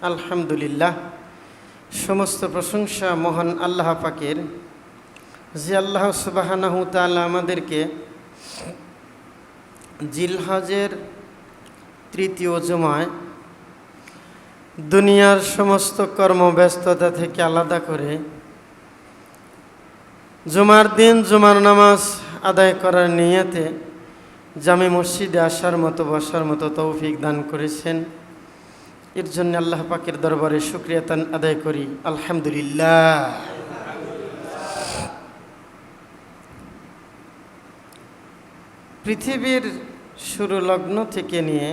আলহামদুলিল্লাহ, সমস্ত প্রশংসা মহান আল্লাহ পাকের, যে আল্লাহ সুবহানাহু তাআলা আমাদেরকে জিলহজের তৃতীয় জুমায় দুনিয়ার সমস্ত কর্মব্যস্ততা থেকে আলাদা করে জুমার দিন জুমার নামাজ আদায় করার নিয়তে জামে মসজিদে আসার মতো বসার মতো তৌফিক দান করেছেন। এর জন্য আল্লাহ পাকের দরবারে শুকরিয়া আদায় করি, আলহামদুলিল্লাহ। পৃথিবীর শুরু লগ্ন থেকে নিয়ে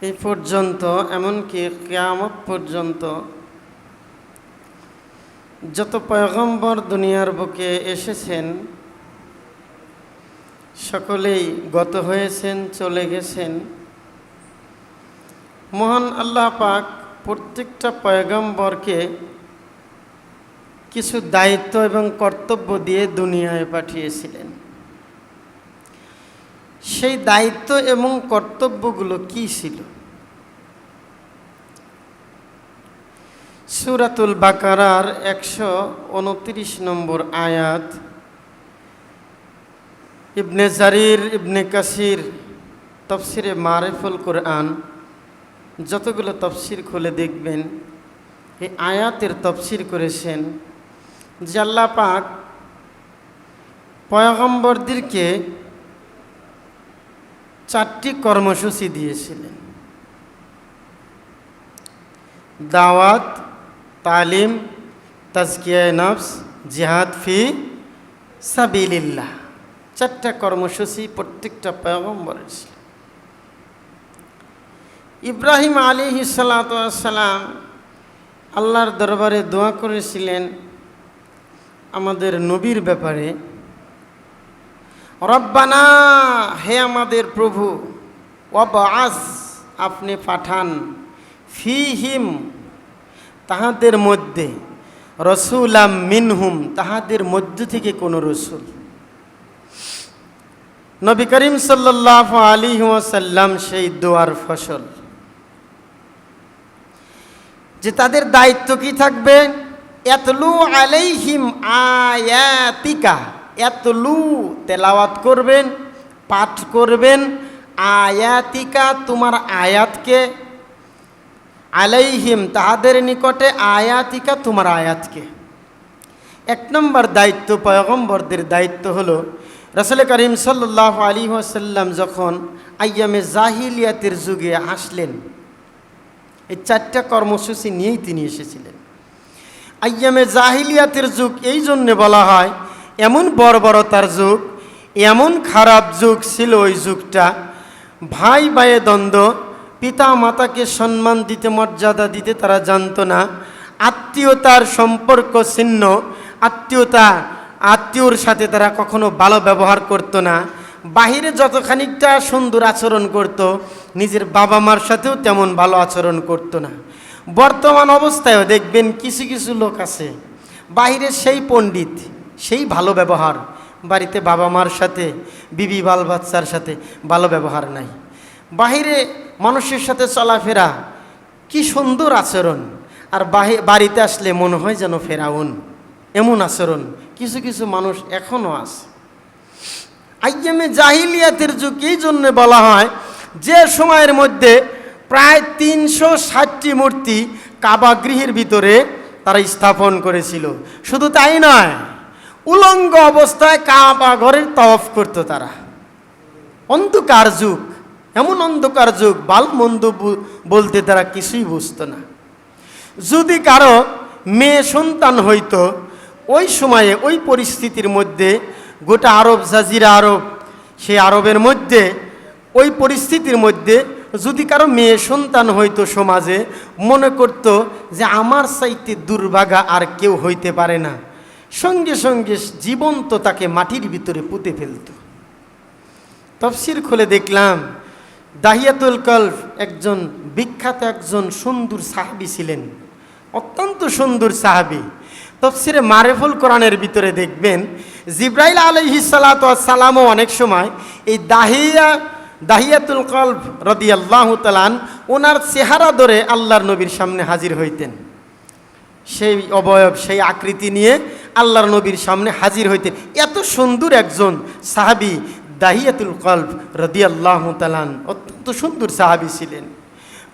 এই পর্যন্ত, এমনকি কিয়ামত পর্যন্ত যত পয়গম্বর দুনিয়ার বুকে এসেছেন সকলেই গত হয়েছেন, চলে গেছেন। মহান আল্লাহ পাক প্রত্যেকটা পয়গম্বরকে কিছু দায়িত্ব এবং কর্তব্য দিয়ে দুনিয়ায় পাঠিয়েছিলেন। সেই দায়িত্ব এবং কর্তব্যগুলো কি ছিল? সূরাতুল বাকারার 129 নম্বর আয়াত, ইবনে জারির, ইবনে কাসির তাফসিরে মারিফুল কোরআন যতগুলো তাফসির খুলে দেখবেন এই আয়াতের তাফসির করেছেন যে আল্লাহ পাক পয়গম্বরদেরকে 4টি কর্মসূচি দিয়েছিলেন: দাওয়াত, তালিম, তাজকিয়ায়ে নফস, জিহাদ ফি সাবিলিল্লাহ। 4টা কর্মসূচি প্রত্যেকটা পয়গম্বরের ছিল। ইব্রাহিম আলাইহিস সালাতু ওয়াস সালাম আল্লাহর দরবারে দোয়া করেছিলেন আমাদের নবীর ব্যাপারে, রব্বানা, হে আমাদের প্রভু, ওয়াবআস, আপনি পাঠান, ফিহিম, তাহাদের মধ্যে, রসুলাম মিনহুম, তাহাদের মধ্য থেকে কোন রসুল। নবী করিম সাল্লাল্লাহু আলাইহি ওয়াসাল্লাম সেই দোয়ার ফসল যে তাদের দায়িত্ব কি থাকবে? ইয়াতলু আলাইহিম আয়াতিকা, ইয়াতলু, তেলাওয়াত করবেন, পাঠ করবেন, আয়াতিকা, তোমার আয়াতকে, আলাইহিম, তাহাদের নিকটে, আয়াতিকা, তোমার আয়াতকে। 1 নম্বর দায়িত্ব, পয়গম্বরদের দায়িত্ব হলো রাসূল করিম সাল্লাল্লাহু আলাইহি ওয়াসাল্লাম যখন আইয়ামে জাহিলিয়াতের যুগে আসলেন, এই 4টা কর্মসূচি নিয়েই তিনি এসেছিলেন। আইয়ামে জাহিলিয়াতের যুগ এই জন্যে বলা হয়, এমন বর্বরতার যুগ, এমন খারাপ যুগ ছিল ওই যুগটা। ভাই ভাইয়ে দ্বন্দ্ব, পিতা মাতাকে সম্মান দিতে, মর্যাদা দিতে তারা জানতো না। আত্মীয়তার সম্পর্ক ছিন্ন, আত্মীয়র সাথে তারা কখনো ভালো ব্যবহার করতো না। বাহিরে যত খানিকটা সুন্দর আচরণ করত, নিজের বাবা মার সাথেও তেমন ভালো আচরণ করতো না। বর্তমান অবস্থায়ও দেখবেন কিছু কিছু লোক আছে, বাহিরে সেই পণ্ডিত, সেই ভালো ব্যবহার, বাড়িতে বাবা মার সাথে, বিবি বাল বাচ্চার সাথে ভালো ব্যবহার নাই। বাহিরে মানুষের সাথে চলাফেরা, কি সুন্দর আচরণ, আর বাড়িতে আসলে মনে হয় যেন ফেরাউন, এমন আচরণ কিছু কিছু মানুষ এখনও আছে। আইয়ামে জাহিলিয়াতের যুগ এই জন্য বলা হয়, যে সময়ের মধ্যে প্রায় 360টি মূর্তি কাবা গৃহের ভিতরে তারা স্থাপন করেছিল। শুধু তাই নয়, উলঙ্গ অবস্থায় কাবা ঘরের তওয়াফ করত তারা। অন্ধকার যুগ, এমন অন্ধকার যুগ, ভালো মন্দ বলতে তারা কিছুই বুঝতো না। যদি কারো মেয়ে সন্তান হইতো, ওই সময়ে ওই পরিস্থিতির মধ্যে গোটা আরব, জাজিরা আরব, সেই আরবের মধ্যে ওই পরিস্থিতির মধ্যে যদি কারো মেয়ে সন্তান হইতো, সমাজে মনে করত যে আমার চাইতে দুর্ভাগা আর কেউ হইতে পারে না, সঙ্গে সঙ্গে জীবন্ত তাকে মাটির ভিতরে পুঁতে ফেলত। তাফসীর খুলে দেখলাম দাহিয়াতুল কলব একজন বিখ্যাত, একজন সুন্দর সাহাবী ছিলেন, অত্যন্ত সুন্দর সাহাবী। তাফসীরে মারিফুল কোরআনের ভিতরে দেখবেন জিবরাইল আলাইহিস সালাতু ওয়াস সালামও অনেক সময় এই দাহিয়াতুল কলব রাদিয়াল্লাহু তাআলা ওনার চেহারা ধরে আল্লাহর নবীর সামনে হাজির হইতেন। সেই অবয়ব সেই আকৃতি নিয়ে আল্লাহর নবীর সামনে হাজির হইতেন। এত সুন্দর একজন সাহাবী দাহিয়াতুল কলব রাদিয়াল্লাহু তাআলা অত্যন্ত সুন্দর সাহাবী ছিলেন।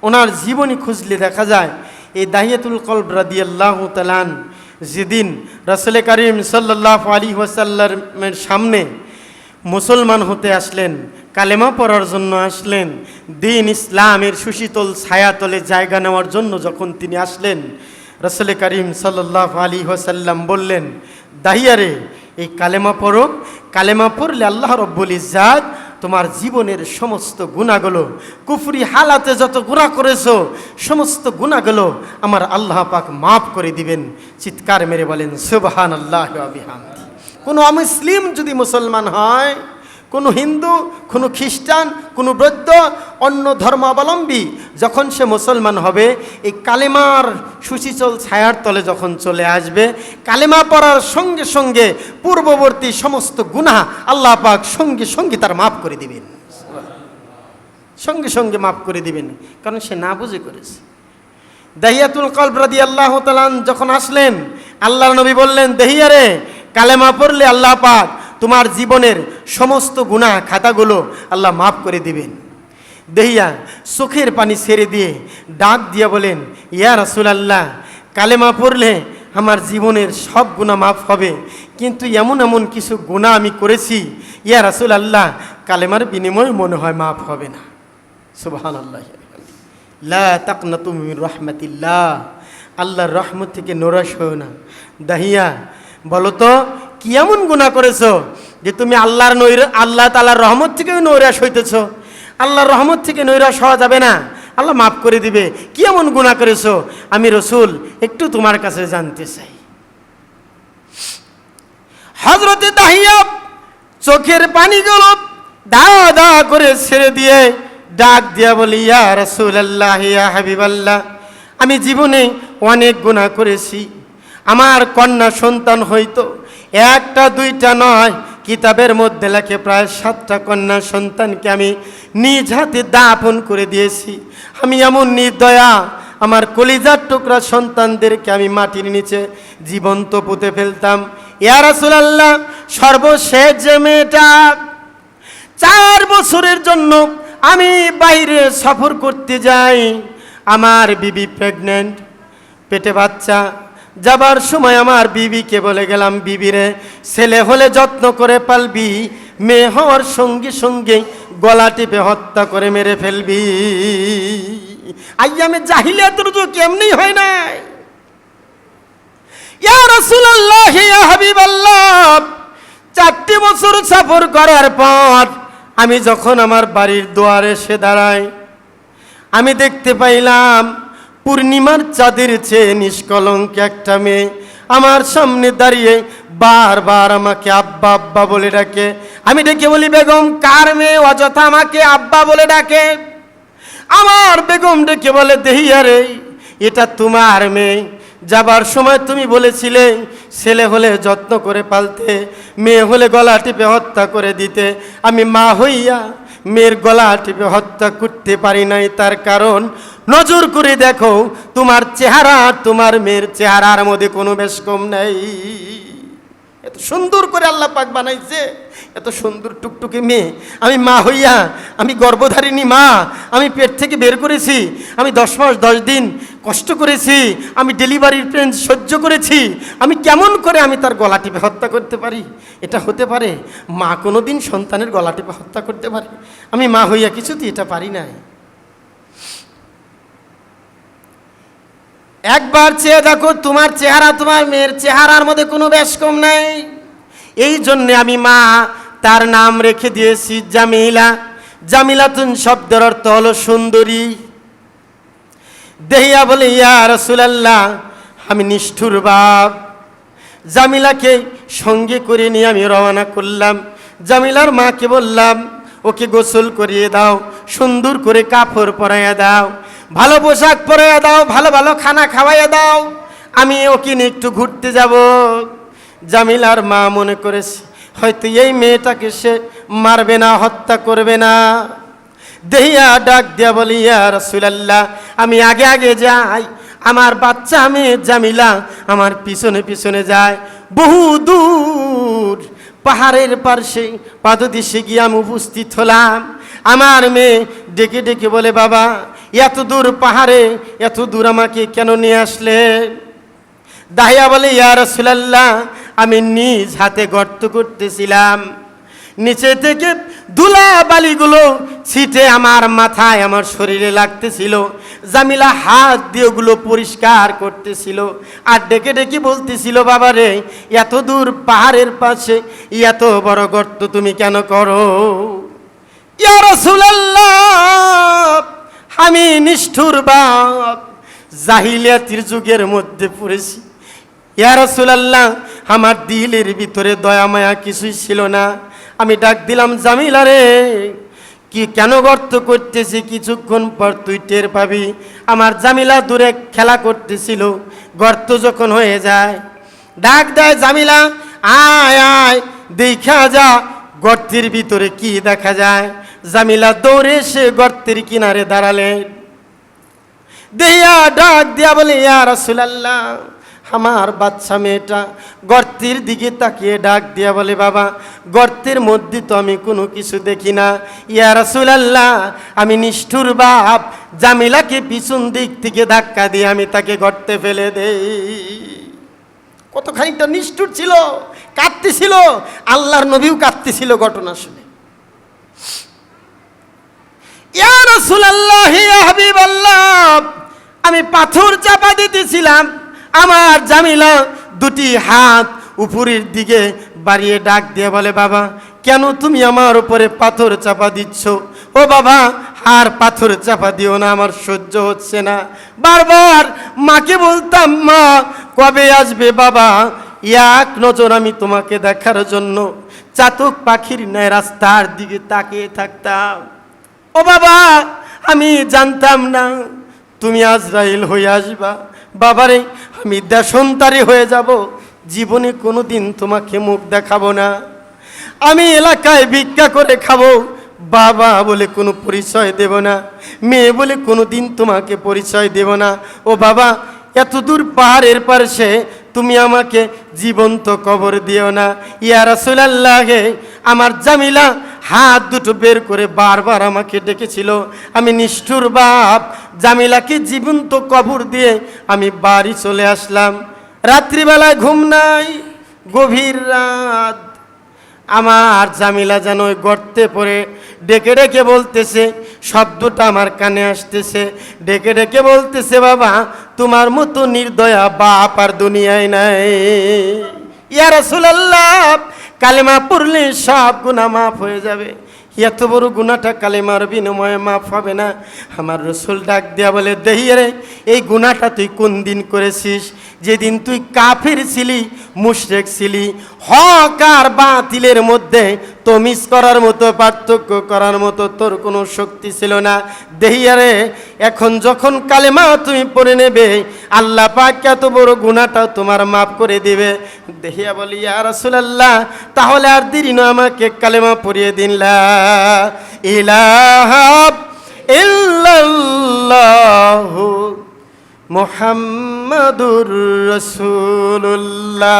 ওনার জীবনী খুঁজলে দেখা যায় এই দাহিয়াতুল কলব রাদিয়াল্লাহু তাআলা যেদিন রাসূল করিম সাল্লাল্লাহু আলাইহি ওয়াসাল্লামের সামনে মুসলমান হতে আসলেন, কালেমা পড়ার জন্য আসলেন, দ্বীন ইসলামের সুশীতল ছায়াতলে জায়গা নেওয়ার জন্য যখন তিনি আসলেন, রাসূল করিম সাল্লাল্লাহু আলাইহি ওয়াসাল্লাম বললেন, দাহিয়ারে এই কালেমা পড়ো, কালেমা পড়লে আল্লাহ রব্বুল ইজ্জাত তোমার জীবনের সমস্ত গুনাহগুলো, কুফরি হালাতে যত গুনাহ করেছো সমস্ত গুনাহগুলো আমার আল্লাহ পাক মাফ করে দিবেন। চিৎকার মেরে বলেন সুবহানাল্লাহি ওয়া বিহামদি। কোনো অমুসলিম যদি মুসলমান হয়, কোনো হিন্দু, কোনো খ্রিস্টান, কোনো বৌদ্ধ, অন্য ধর্মাবলম্বী যখন সে মুসলমান হবে, এই কালেমার সুশীতল ছায়ার তলে যখন চলে আসবে, কালেমা পড়ার সঙ্গে সঙ্গে পূর্ববর্তী সমস্ত গুনাহ আল্লাহ পাক সঙ্গে সঙ্গে তার মাফ করে দিবেন, সঙ্গে সঙ্গে মাফ করে দিবেন, কারণ সে না বুঝে করেছে। দাহিয়াতুল কলব রাদিয়াল্লাহু তাআলা যখন আসলেন, আল্লাহর নবী বললেন, দাহিয়ারে কালেমা পড়লে আল্লাহ পাক তোমার জীবনের সমস্ত গুনাহ খাতাগুলো আল্লাহ মাফ করে দিবেন। দেহিয়া চোখের পানি ছেড়ে দিয়ে ডাক দিয়ে বলেন, ইয়া রাসূলুল্লাহ, কালেমা পড়লে আমার জীবনের সব গুনাহ মাফ হবে, কিন্তু এমন এমন কিছু গুনাহ আমি করেছি ইয়া রাসূলুল্লাহ, কালেমার বিনিময়ে মনে হয় মাফ হবে না। সুবহানাল্লাহ। লা তাকনাতু মির রাহমাতিল্লাহ, আল্লাহর রহমত থেকে নিরাশ হও না। দাহিয়া বলো তো কি এমন গুনাহ করেছো যে তুমি আল্লাহ তাআলার রহমত থেকে নৈরাশ হইতেছো? আল্লাহর রহমত থেকে নৈরাশ হওয়া যাবে না, আল্লাহ মাফ করে দিবে। কি এমন গুনাহ করেছো আমি রাসূল একটু তোমার কাছে জানতে চাই। হযরতে দাহিয়া চোখের পানিগুলো দা দা করে ছেড়ে দিয়ে ডাক দিয়া বলি, ইয়া রাসূলুল্লাহ, ইয়া হাবিবাল্লাহ, আমি জীবনে অনেক গুনাহ করেছি। আমার কন্যা সন্তান হইতো, একটা দুইটা নয়, কিতাবের মধ্যে লেখে প্রায় 7টা কন্যা সন্তানকে আমি নিজ হাতে দাফন করে দিয়েছি। আমি এমন নির্দয়া, আমার কলিজার টুকরা সন্তানদেরকে আমি মাটির নিচে জীবন্ত পুঁতে ফেলতাম। ইয়া রাসূলুল্লাহ, সর্বশেষ যে মেয়েটা 4 বছরের জন্য আমি বাইরে সফর করতে যাই, আমার বিবি প্রেগন্যান্ট, পেটে বাচ্চা। যাবার সময় আমার বিবিকে বলে গেলাম, বিবিরে ছেলে হলে যত্ন করে পালবি, মেয়ে হওয়ার সঙ্গে সঙ্গে গলা টিপে হত্যা করে মেরে ফেলবি। আইয়ামে জাহিলিয়াতের তো কেমনি হয় নাই। ইয়া রাসূলুল্লাহ, ইয়া হাবিবাল্লাহ, 4 বছর সফর করার পর আমি যখন আমার বাড়ির দুয়ারে এসে দাঁড়াই, আমি দেখতে পাইলাম পূর্ণিমার চাঁদের চেয়ে নিষ্কলঙ্ক একটা মেয়ে আমার সামনে দাঁড়িয়ে বারবার আমাকে আব্বা আব্বা বলে ডাকে। আমি ডেকে বলি, বেগম কার মেয়ে অযথা আমাকে আব্বা বলে ডাকে? আমার বেগম ডেকে বলে, দেহিয়ারে এটা তোমার মেয়ে। যাবার সময় তুমি বলেছিলে ছেলে হলে যত্ন করে পালতে, মেয়ে হলে গলা টিপে হত্যা করে দিতে। আমি মা হইয়া মেয়ের গলা টিপে হত্যা করতে পারি নাই, তার কারণ নজর করে দেখো তোমার চেহারা তোমার মেয়ের চেহারার মধ্যে কোনো বেশ কম নাই। এত সুন্দর করে আল্লাহ পাক বানাইছে, এত সুন্দর টুকটুকে মেয়ে। আমি মা হইয়া, আমি গর্ভধারিণী মা, আমি পেট থেকে বের করেছি, আমি 10 মাস 10 দিন কষ্ট করেছি, আমি ডেলিভারির পেন সহ্য করেছি। আমি কেমন করে আমি তার গলা টিপে হত্যা করতে পারি? এটা হতে পারে? মা কোনো দিন সন্তানের গলা টিপে হত্যা করতে পারে? আমি মা হইয়া কিছুতেই এটা পারি নাই। একবার চেয়ে দেখো তোমার চেহারা তোমার মেয়ের চেহারার মধ্যে কোনো বেশ কম নাই। এই জন্যে আমি মা তার নাম রেখে দিয়েছি জামিলা। জামিলাতুন শব্দের অর্থ হলো সুন্দরী। দেহিয়া বলে, ইয়া রাসূলুল্লাহ, আমি নিষ্ঠুর বাপ। জামিলাকে সঙ্গে করে নিয়ে আমি রওনা করলাম। জামিলার মাকে বললাম, ওকে গোসল করিয়ে দাও, সুন্দর করে কাপড় পরাইয়া দাও, ভালো পোশাক পরাইয়া দাও, ভালো ভালো খানা খাওয়াইয়া দাও, আমি ওকে নিয়ে একটু ঘুরতে যাব। জামিলার মা মনে করেছে হয়তো এই মেয়েটাকে সে মারবে না, হত্যা করবে না। দেহিয়া ডাক দিয়া বলি ইয়া রাসূলুল্লাহ, আমি আগে আগে যাই, আমার বাচ্চা মেয়ে জামিলা আমার পিছনে পিছনে যায়। বহু দূর পাহাড়ের পার্শ্বে পাদদেশে গিয়ে আমি উপস্থিত হলাম। আমার মেয়ে ডেকে ডেকে বলে, বাবা এত দূর পাহাড়ে এত দূর আমাকে কেন নিয়ে আসলে? দাহিয়া বলে, ইয়া রাসূলুল্লাহ, আমি নিজ হাতে গর্ত করতেছিলাম, নিচে থেকে ধুলা বালিগুলো ছিটে আমার মাথায় আমার শরীরে লাগতেছিল। জামিলা হাত দিয়ে ওগুলো পরিষ্কার করতেছিল আর ডেকে ডেকে বলতেছিল, বাবা রে, এত দূর পাহাড়ের পাশে এত বড় গর্ত তুমি কেন করো? ইয়া রাসূলুল্লাহ, আমি নিষ্ঠুর বাপ, জাহিলিয়াতের যুগের মধ্যে পড়েছি। ইয়া রাসূলুল্লাহ, আমার দিলের ভিতরে দয়া মায়া কিছুই ছিল না। আমি ডাক দিলাম, জামিলা রে, কি কেন গর্ত করতেছি? কিছুক্ষণ পর তুই টের পাবি। আমার জামিলা দূরে খেলা করতেছিল, গর্ত যখন হয়ে যায় ডাক দেয়, জামিলা আয় আয় দেখা যা গর্তের ভিতরে কি দেখা যায়। জামিলা দৌড়ে এসে গর্তের কিনারে দাঁড়ালেন। দেয়া ডাক দিয়া বলে, ইয়া রাসূলুল্লাহ, আমার বাচ্চা মেয়েটা গর্তের দিকে তাকিয়ে ডাক দিয়া বলে, বাবা গর্তের মধ্যে তো আমি কোনো কিছু দেখি না। ইয়া রাসূলুল্লাহ, আমি নিষ্ঠুর বাপ, জামিলাকে পিছন দিক থেকে ধাক্কা দিয়ে আমি তাকে গর্তে ফেলে দেই। কত খানিকটা নিষ্ঠুর ছিল, কাঁদতেছিল, আল্লাহর নবীও কাঁদতেছিল ঘটনা শুনে। ইয়া রাসূলুল্লাহ, ইয়া হাবিবাল্লাহ, আমি পাথর চাপা দিতেছিলাম, আমার জামিলা দুটি হাত উপরের দিকে বাড়িয়ে ডাক দিয়ে বলে, বাবা কেন তুমি আমার উপরে পাথর চাপা দিচ্ছ? ও বাবা, আর পাথর চাপা দিও না, আমার সহ্য হচ্ছে না। বারবার মাকে বলতাম, মা কবে আসবে বাবা? এক নজর আমি তোমাকে দেখার জন্য চাতক পাখির ন্যায় রাস্তার দিকে তাকিয়ে থাকতাম। ও বাবা, আমি জানতাম না তুমি আজরাইল হয়ে আসবা। বাবারে, আমি দেশান্তরী হয়ে যাব, জীবনে কোনো দিন তোমাকে মুখ দেখাবো না, আমি এলাকায় ভিক্ষা করে খাবো, বাবা বলে কোনো পরিচয় দেব না, মেয়ে বলে কোনো দিন তোমাকে পরিচয় দেব না। ও বাবা, এত দূর পাহাড়ের পাশে তুমি আমাকে জীবন্ত কবর দিও না। ইয়া রাসূলুল্লাহ, আমার জামিলা হাত দুটো বের করে বারবার আমাকে ডেকেছিল। আমি নিষ্ঠুর বাপ, জামিলাকে জীবন্ত কবর দিয়ে আমি বাড়ি চলে আসলাম। রাত্রিবেলায় ঘুম নাই, গভীর রাত, আমার জামিলা যেন ওই গর্তে পড়ে ডেকে ডেকে বলতেছে, শব্দটা আমার কানে আসতেছে, ডেকে ডেকে বলতেছে, বাবা তোমার মতো নির্দয়া বাপ আর দুনিয়ায় নাই। ইয়া রাসূলুল্লাহ, কালেমা পড়লে সব গুনাহ মাফ হয়ে যাবে। এত বড় গুনাহটা কালেমার বিনিময়ে মাফ হবে না। আমার রসুল ডাক দিয়া বলে, দেহিয়ে, এই গুনাহটা তুই কোন দিন করেছিস? যেদিন তুই কাফির ছিলি, মুশরিক ছিলি, হক আর বাতিলের মধ্যে তমিজ করার মতো, পার্থক্য করার মতো তোর কোনো শক্তি ছিল না। দেহিয়ারে, এখন যখন কালেমা তুমি পড়ে নেবে, আল্লাহ পাক এত বড় গুনাহটা তোমার মাফ করে দিবে। দেহিয়া বলি, ইয়া রাসূলুল্লাহ, তাহলে আর দেরি না, আমাকে কালেমা পড়িয়ে দিন, লা ইলাহা ইল্লাল্লাহু মুহাম্মাদুর রাসূলুল্লাহ।